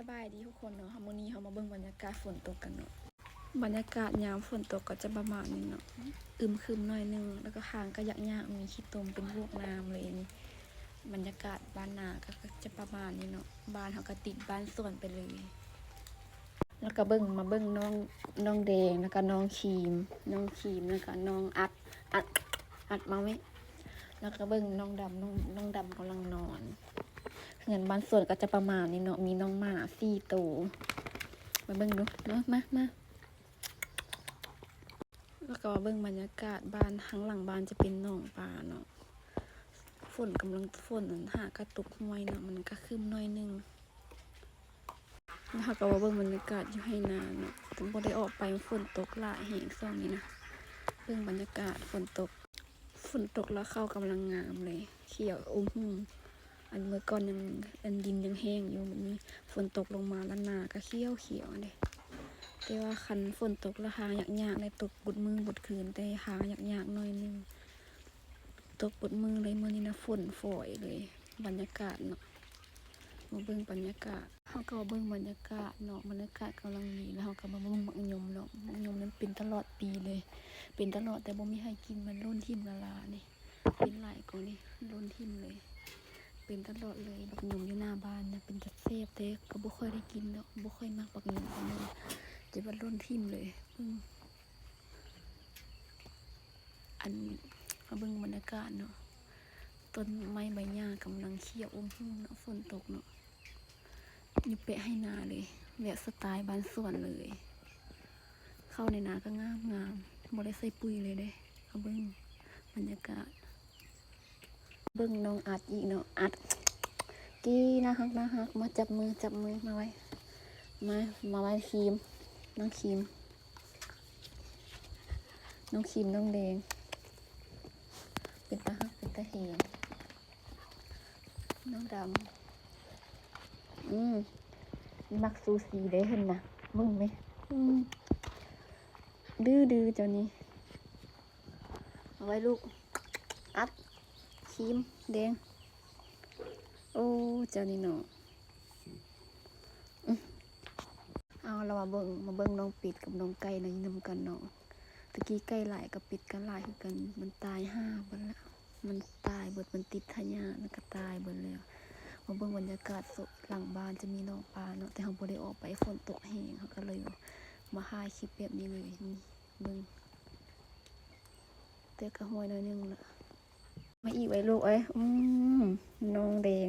สบายดีทุกคนเนาะมื้อนี้เรามาเบิ่งบรรยากาศฝนตกกันเนาะบรรยากาศยามฝนตกก็จะประมาณนี้เนาะอึมครึมหน่อยนึงแล้วก็ข้างก็ยะมีขี้ตมเป็นพวกน้ำเลยนี่บรรยากาศบ้านนาก็จะประมาณนี้เนาะบ้านเฮาก็ติดบ้านสวนไปเลยแล้วก็มาเบิ่งน้องแดงแล้วก็น้องครีมแล้วก็น้องอัดมาไหมแล้วก็เบิ่งน้องดำน้องดำกำลังนอนเงินบ้านสวนก็จะประมาณนี้เนาะมีน้องหมา4 ตัวมาเบิ่งดูเนาะมาแล้วก็มาเบิ่งบรรยากาศบ้านข้างหลังบ้านจะเป็นหนองปลาเนาะฝนหากระตุกห้วยเนาะมันก็คืมน้อยนึงแล้วก็มาเบิ่งบรรยากาศอยู่ให้นาเนาะถึงบ่ได้ออกไปฝนตกหลายแห่งช่วงนี้นะเบิ่งบรรยากาศฝนตกแล้วเข้ากำลังงามเลยเขียวอันเมื่อก่อนยังดินยังแห้งอยู่มันมีฝนตกลงมาแล้วนาก็เขียวเลยแต่ว่าคันฝนตกแล้วหางยากเลยตกบุดมือบุดคืนแต่หางยากหน่อยนึงตกบุดมือเลยมื้อนี้นะฝนฝอยเลยบรรยากาศเนาะมาเบิ่งบรรยากาศเฮาก็เบิ่งบรรยากาศเนาะบรรยากาศกำลังดีแล้วเฮาก็มาเบิ่งมักยมเนาะมักยมนั้นเป็นตลอดปีเลยเป็นตลอดแต่บ่มีให้กินมันล้นทิ่มละลานี่เป็นหลายกว่านี่ล้นทิ่มเลยเป็นตลอดเลยบักหนุ่มอยู่หน้าบ้านนะเป็นจัดเซฟแต่ก็บ่ค่อยได้กินเนาะบ่ค่อยมักบักหนุ่มปานนั้นจะว่าล้นทิ่มเลยอันมาเบิ่งบรรยากาศเนาะต้นไม้ใบหญ้ากำลังเขียวเนาะฝนตกเนาะอยู่เปะให้นาเลยแบบสไตล์บ้านสวนเลยเข้าในนาก็งามบ่ได้ใส่ปุ๋ยเลยเด้เอาเบิ่งบรรยากาศเบิ่งน้องอัดอีกเนาะอัดกี้นะฮักมาจับมือมาไว้มาไว้ครีมน้องครีมน้องแดงเป็นตาฮักเป็นตาเห็นน้องดำมักซูซีได้เห็นนะมึงไหมดื้อเจ้านี้เอาไว้ลูกอัดครีมแดงโอ้เจ้านี่เนาะเอาเรามาเบิ่งน้องปิดกับน้องไก่นะยินนำกันเนาะตะกี้ไก่หลายกับปิดกันหลายคือกันมันตาย5เบิดแล้วมันตายเบิดมันติดทะยาแล้วก็ตายเบิดแล้วมาเบิ่งบรรยากาศสดหลังบ้านจะมีน้องปลาเนาะแต่เราบ่ได้ออกไปฝนตกแห้งเขาก็เลยมาถ่ายคลิปแบบนี้เลยนี่เบิ่งแต่ก็ห้วยน้อยนึงละมาอีกไว้ลูกน้องแดง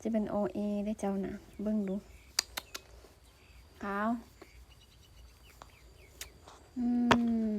จะเป็นโอเอได้เจ้านะเบิ่งดูขาว